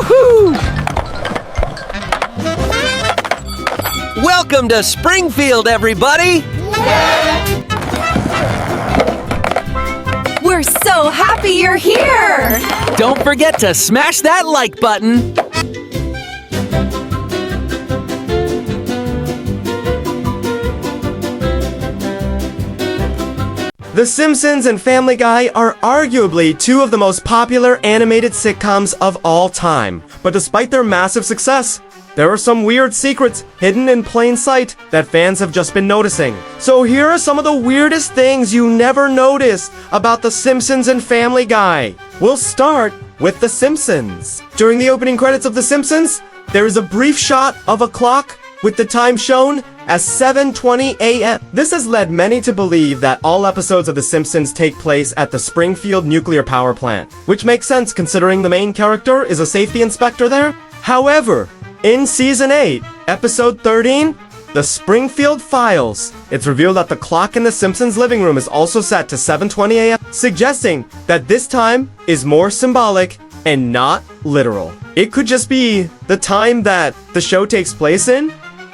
Woohoo! Welcome to Springfield, everybody! We're so happy you're here! Don't forget to smash that like button! The Simpsons and Family Guy are arguably two of the most popular animated sitcoms of all time. But despite their massive success, there are some weird secrets hidden in plain sight that fans have just been noticing. So here are some of the weirdest things you never noticed about The Simpsons and Family Guy. We'll start with The Simpsons. During the opening credits of The Simpsons, there is a brief shot of a clock with the time shown as 7:20 a.m. This has led many to believe that all episodes of The Simpsons take place at the Springfield nuclear power plant, which makes sense considering the main character is a safety inspector there. However, in Season 8, Episode 13, The Springfield Files, it's revealed that the clock in The Simpsons' living room is also set to 7:20 a.m., suggesting that this time is more symbolic and not literal. It could just be the time that the show takes place in,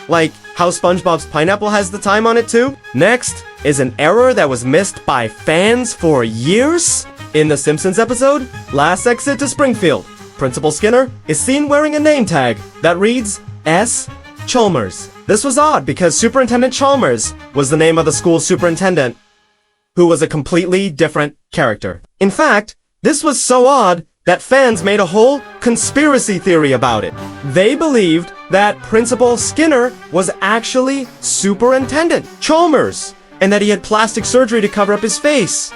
like how SpongeBob's Pineapple has the time on it too. Next is an error that was missed by fans for years. In The Simpsons episode, Last Exit to Springfield, Principal Skinner is seen wearing a name tag that reads S. Chalmers. This was odd because Superintendent Chalmers was the name of the school superintendent, who was a completely different character. In fact, this was so odd that fans made a whole conspiracy theory about it. They believed that Principal Skinner was actually Superintendent Chalmers, and that he had plastic surgery to cover up his face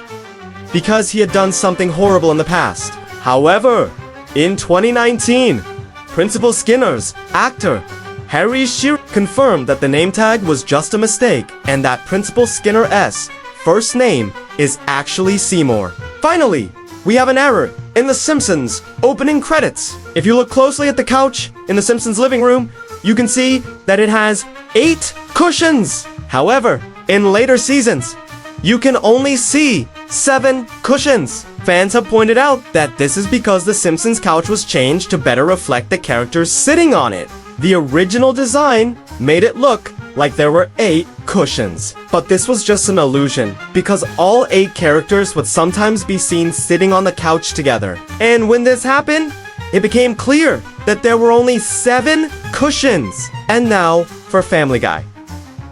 because he had done something horrible in the past. However, in 2019, Principal Skinner's actor Harry Shearer confirmed that the name tag was just a mistake and that Principal Skinner S' first name is actually Seymour. Finally, we have an error in The Simpsons opening credits. If you look closely at the couch in The Simpsons living room, you can see that it has 8 cushions. However, in later seasons, you can only see 7 cushions. Fans have pointed out that this is because The Simpsons couch was changed to better reflect the characters sitting on it. The original design made it look like there were 8 cushions. But this was just an illusion, because all 8 characters would sometimes be seen sitting on the couch together. And when this happened, it became clear that there were only 7 cushions. And now for Family Guy.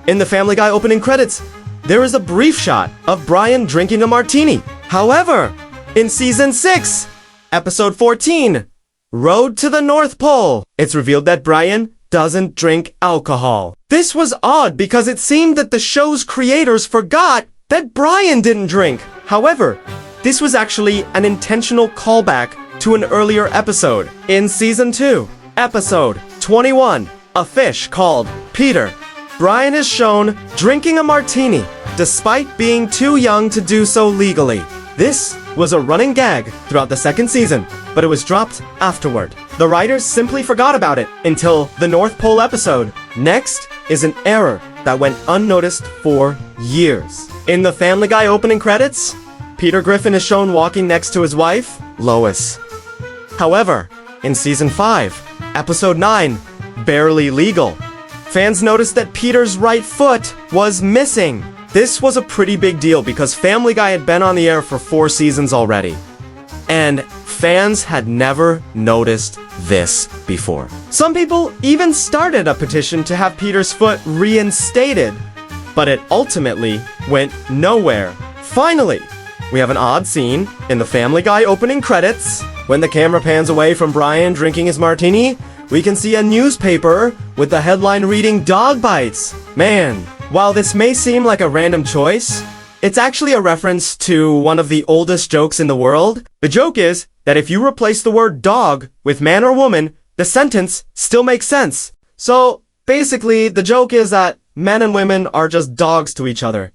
In the Family Guy opening credits, there is a brief shot of Brian drinking a martini. However, in Season 6, Episode 14, Road to the North Pole, it's revealed that Brian doesn't drink alcohol. This was odd because it seemed that the show's creators forgot that Brian didn't drink. However, this was actually an intentional callback to an earlier episode. In Season 2, Episode 21, A Fish Called Peter, Brian is shown drinking a martini despite being too young to do so legally. This was a running gag throughout the second season, but it was dropped afterward. The writers simply forgot about it until the North Pole episode. Next is an error that went unnoticed for years. In the Family Guy opening credits, Peter Griffin is shown walking next to his wife, Lois. However, in Season 5, Episode 9, Barely Legal, fans noticed that Peter's right foot was missing. This was a pretty big deal because Family Guy had been on the air for 4 seasons already, and fans had never noticed this before. Some people even started a petition to have Peter's foot reinstated, but it ultimately went nowhere. Finally, we have an odd scene in the Family Guy opening credits. When the camera pans away from Brian drinking his martini, we can see a newspaper with the headline reading "Dog Bites." Man, while this may seem like a random choice, it's actually a reference to one of the oldest jokes in the world. The joke is that if you replace the word dog with man or woman, the sentence still makes sense. So basically, the joke is that men and women are just dogs to each other.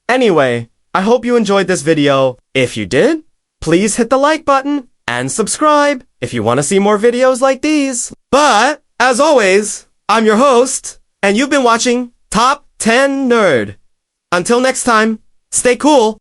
Anyway, I hope you enjoyed this video. If you did, please hit the like button and subscribe if you want to see more videos like these. But, as always, I'm your host, and you've been watching Top 10 Nerd. Until next time, stay cool.